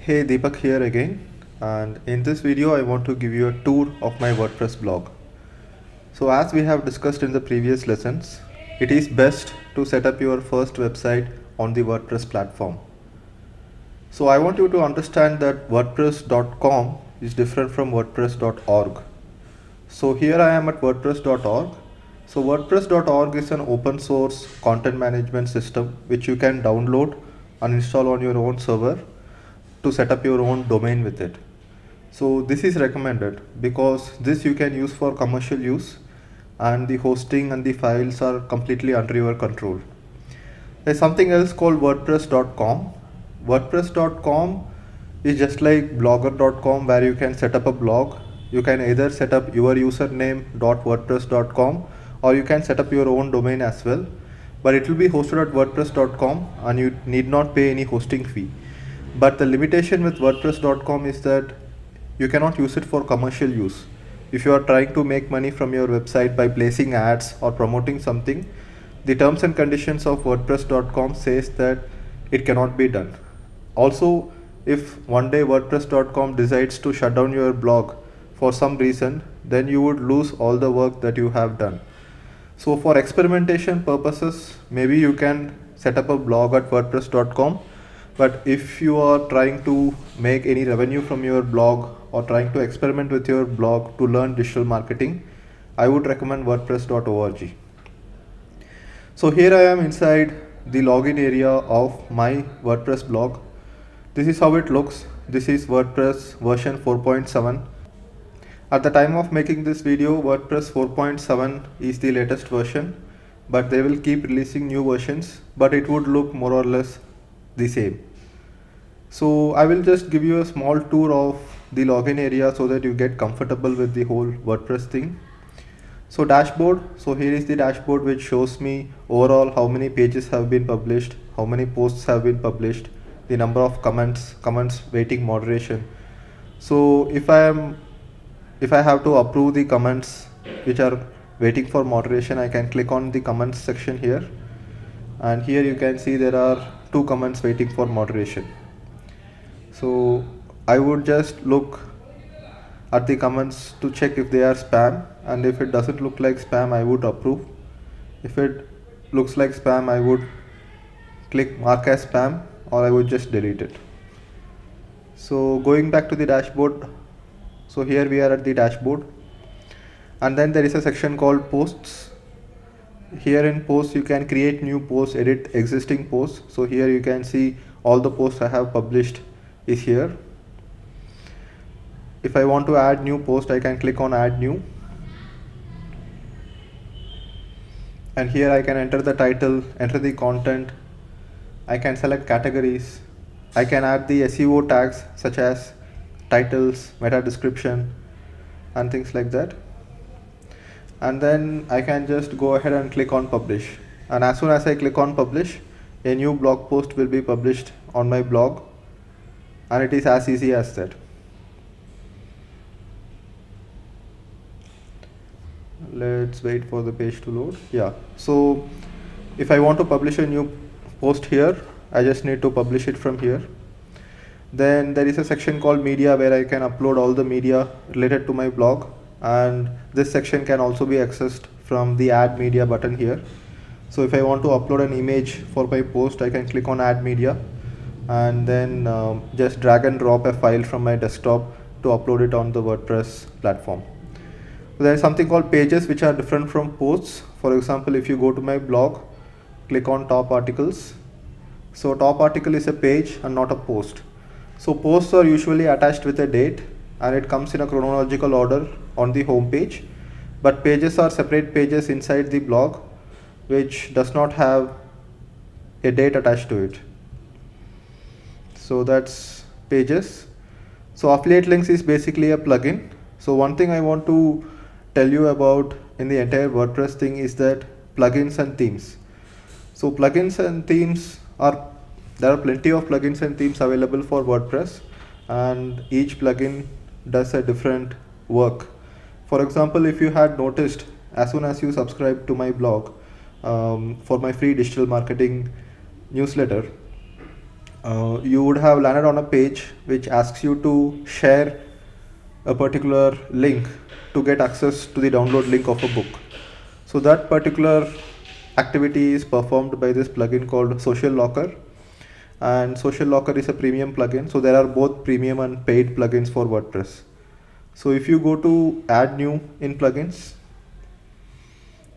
Hey, Deepak here again, and in this video I want to give you a tour of my WordPress blog. So as we have discussed in the previous lessons, it is best to set up your first website on the WordPress platform. So I want you to understand that WordPress.com is different from WordPress.org. So here I am at WordPress.org. So WordPress.org is an open source content management system which you can download and install on your own server to set up your own domain with it. So this is recommended because this you can use for commercial use and the hosting and the files are completely under your control. There's something else called WordPress.com. WordPress.com is just like blogger.com where you can set up a blog. You can either set up your username.wordpress.com or you can set up your own domain as well. But it will be hosted at WordPress.com and you need not pay any hosting fee. But the limitation with WordPress.com is that you cannot use it for commercial use. If you are trying to make money from your website by placing ads or promoting something, the terms and conditions of WordPress.com says that it cannot be done. Also, if one day WordPress.com decides to shut down your blog for some reason, then you would lose all the work that you have done. So for experimentation purposes, maybe you can set up a blog at WordPress.com. But if you are trying to make any revenue from your blog or trying to experiment with your blog to learn digital marketing, I would recommend WordPress.org. So here I am inside the login area of my WordPress blog. This is how it looks. This is WordPress version 4.7. At the time of making this video, WordPress 4.7 is the latest version, but they will keep releasing new versions, but it would look more or less the same. So I will just give you a small tour of the login area so that you get comfortable with the whole WordPress thing. So dashboard, so here is the dashboard which shows me overall how many pages have been published, how many posts have been published, the number of comments waiting moderation. So if I have to approve the comments which are waiting for moderation, I can click on the comments section here, and here you can see there are 2 comments waiting for moderation. So I would just look at the comments to check if they are spam, and if it doesn't look like spam, I would approve. If it looks like spam, I would click mark as spam, or I would just delete it. So going back to the dashboard, so here we are at the dashboard, and then there is a section called posts. Here in posts you can create new posts, edit existing posts. So here you can see all the posts I have published is here. If I want to add new post, I can click on add new, and here I can enter the title, enter the content, I can select categories, I can add the SEO tags such as titles, meta description and things like that, and then I can just go ahead and click on publish, and as soon as I click on publish, a new blog post will be published on my blog, and it is as easy as that. Let's wait for the page to load. Yeah, so if I want to publish a new post here, I just need to publish it from here. Then there is a section called media where I can upload all the media related to my blog, and this section can also be accessed from the add media button here. So if I want to upload an image for my post, I can click on add media and then just drag and drop a file from my desktop to upload it on the WordPress platform. There is something called pages which are different from posts. For example, if you go to my blog, click on top articles. So top article is a page and not a post. So posts are usually attached with a date and it comes in a chronological order on the home page, but pages are separate pages inside the blog which does not have a date attached to it. So that's pages. So affiliate links is basically a plugin. So one thing I want to tell you about in the entire WordPress thing is that plugins and themes. So plugins and themes there are plenty of plugins and themes available for WordPress, and each plugin does a different work. For example, if you had noticed, as soon as you subscribe to my blog for my free digital marketing newsletter, you would have landed on a page which asks you to share a particular link to get access to the download link of a book. So that particular activity is performed by this plugin called Social Locker, and Social Locker is a premium plugin. So there are both premium and paid plugins for WordPress. So if you go to add new in plugins,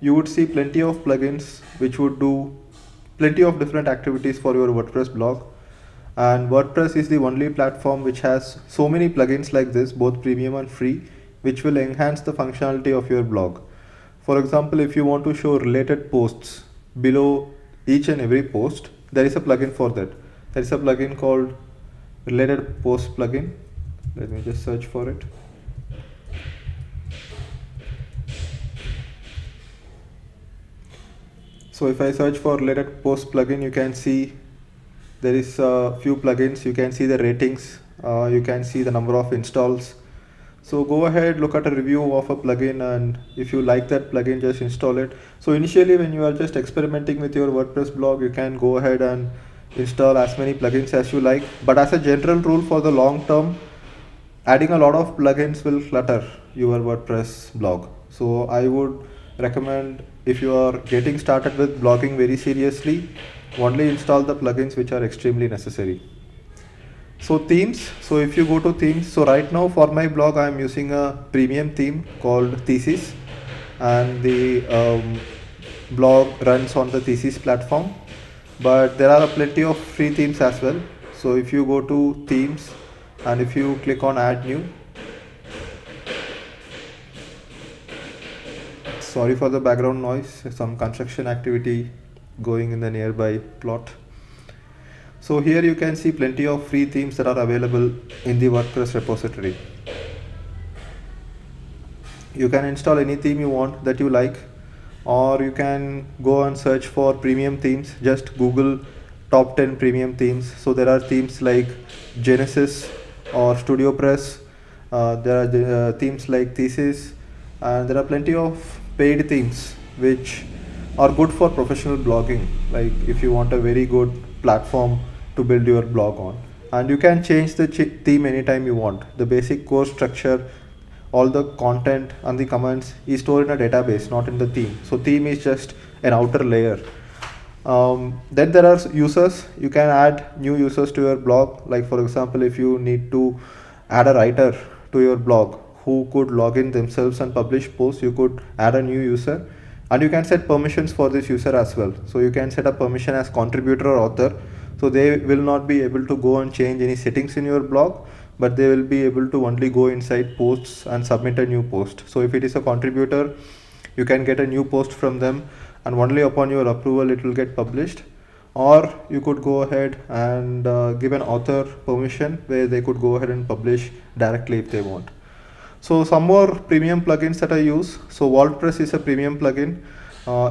you would see plenty of plugins which would do plenty of different activities for your WordPress blog. And WordPress is the only platform which has so many plugins like this, both premium and free, which will enhance the functionality of your blog. For example, if you want to show related posts below each and every post, there is a plugin for that. There is a plugin called related post plugin. Let me just search for it. So if I search for related post plugin, you can see there is a few plugins. You can see the ratings, you can see the number of installs. So go ahead, look at a review of a plugin, and if you like that plugin, just install it. So initially when you are just experimenting with your WordPress blog, you can go ahead and install as many plugins as you like. But as a general rule, for the long term, adding a lot of plugins will clutter your WordPress blog. So I would recommend, if you are getting started with blogging very seriously, only install the plugins which are extremely necessary. So themes, so if you go to themes, so right now for my blog I am using a premium theme called Thesis, and the blog runs on the Thesis platform, but there are plenty of free themes as well. So if you go to themes and if you click on add new, sorry for the background noise, some construction activity going in the nearby plot. So here you can see plenty of free themes that are available in the WordPress repository. You can install any theme you want that you like, or you can go and search for premium themes. Just Google top 10 premium themes. So there are themes like Genesis or StudioPress. There are themes like Thesis, and there are plenty of paid themes which are good for professional blogging, like if you want a very good platform to build your blog on. And you can change the theme anytime you want. The basic core structure, all the content and the comments is stored in a database, not in the theme. So theme is just an outer layer. Then there are users. You can add new users to your blog. Like for example, if you need to add a writer to your blog who could log in themselves and publish posts, you could add a new user. And you can set permissions for this user as well. So you can set a permission as contributor or author. So they will not be able to go and change any settings in your blog, but they will be able to only go inside posts and submit a new post. So if it is a contributor, you can get a new post from them, and only upon your approval it will get published. Or you could go ahead and give an author permission where they could go ahead and publish directly if they want. So some more premium plugins that I use. So WordPress is a premium plugin.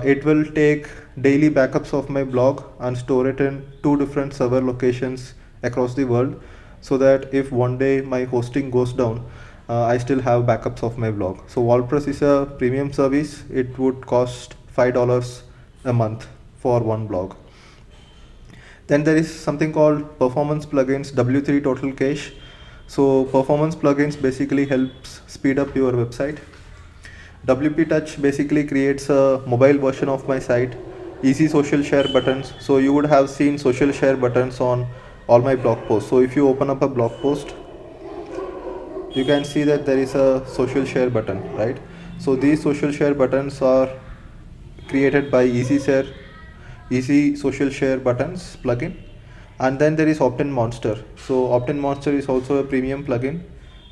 It will take daily backups of my blog and store it in 2 different server locations across the world, so that if one day my hosting goes down, I still have backups of my blog. So WordPress is a premium service. It would cost $5 a month for one blog. Then there is something called performance plugins, W3 Total Cache. So performance plugins basically helps speed up your website. WP Touch basically creates a mobile version of my site. Easy social share buttons. So you would have seen social share buttons on all my blog posts. So if you open up a blog post, you can see that there is a social share button, right? So these social share buttons are created by Easy Social Share Buttons plugin. And then there is Opt-in Monster. So Opt-in Monster is also a premium plugin.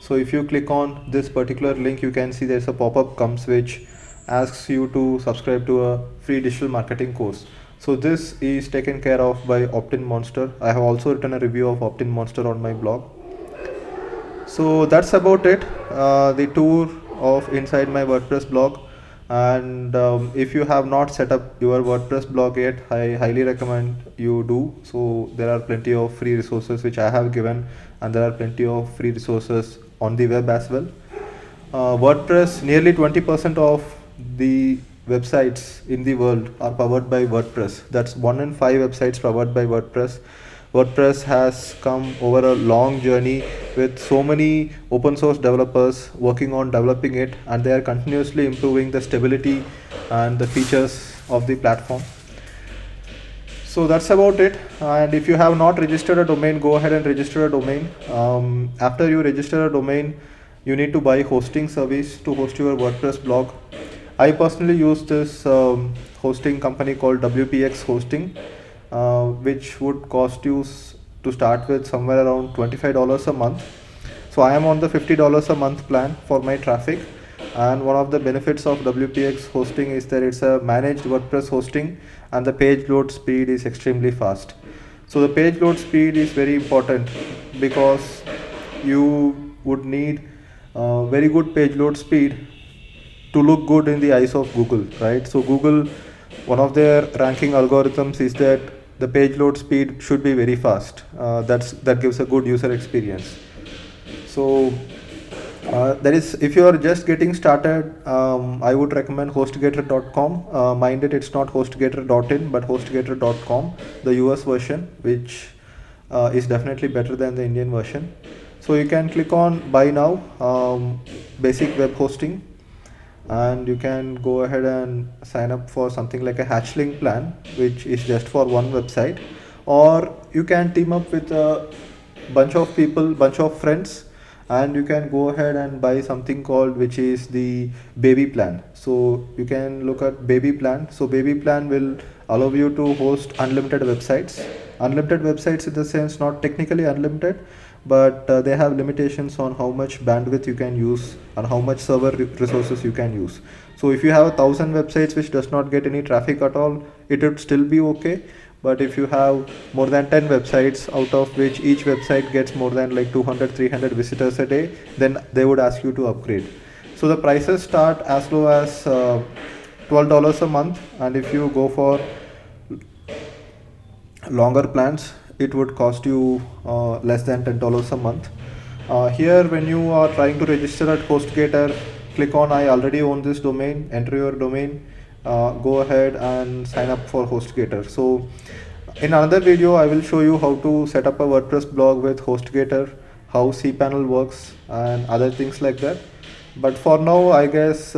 So if you click on this particular link, you can see there's a pop-up comes which asks you to subscribe to a free digital marketing course. So this is taken care of by Opt-in Monster. I have also written a review of Opt-in Monster on my blog. So that's about it, the tour of inside my WordPress blog. And if you have not set up your WordPress blog yet, I highly recommend you do. So there are plenty of free resources which I have given, and there are plenty of free resources on the web as well. WordPress, nearly 20% of the websites in the world are powered by WordPress. That's 1 in 5 websites powered by WordPress. WordPress has come over a long journey with so many open source developers working on developing it, and they are continuously improving the stability and the features of the platform. So that's about it. And if you have not registered a domain, go ahead and register a domain. After you register a domain, you need to buy hosting service to host your WordPress blog. I personally use this hosting company called WPX Hosting, which would cost you to start with somewhere around $25 a month. So I am on the $50 a month plan for my traffic. And one of the benefits of WPX hosting is that it's a managed WordPress hosting, and the page load speed is extremely fast. So the page load speed is very important because you would need very good page load speed to look good in the eyes of Google, right? So Google, one of their ranking algorithms is that the page load speed should be very fast. That gives a good user experience. So that is, if you are just getting started, I would recommend hostgator.com. Mind it, it's not hostgator.in but hostgator.com, the US version, which is definitely better than the Indian version. So you can click on buy now, basic web hosting, and you can go ahead and sign up for something like a hatchling plan, which is just for one website, or you can team up with a bunch of people, bunch of friends, and you can go ahead and buy something called, which is the baby plan. So you can look at baby plan. So baby plan will allow you to host unlimited websites in the sense, not technically unlimited, but they have limitations on how much bandwidth you can use and how much server resources you can use. So if you have 1,000 websites which does not get any traffic at all, it would still be okay. But if you have more than 10 websites, out of which each website gets more than like 200-300 visitors a day, then they would ask you to upgrade. So the prices start as low as $12 a month, and if you go for longer plans, it would cost you less than $10 a month. Here, when you are trying to register at HostGator, click on I already own this domain, enter your domain, go ahead and sign up for HostGator. So in another video, I will show you how to set up a WordPress blog with HostGator, how cPanel works, and other things like that. But for now, I guess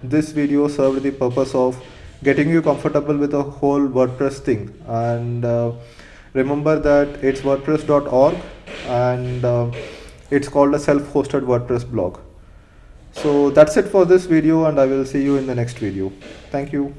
this video served the purpose of getting you comfortable with the whole WordPress thing. And remember that it's wordpress.org, and it's called a self-hosted WordPress blog. So that's it for this video, and I will see you in the next video. Thank you.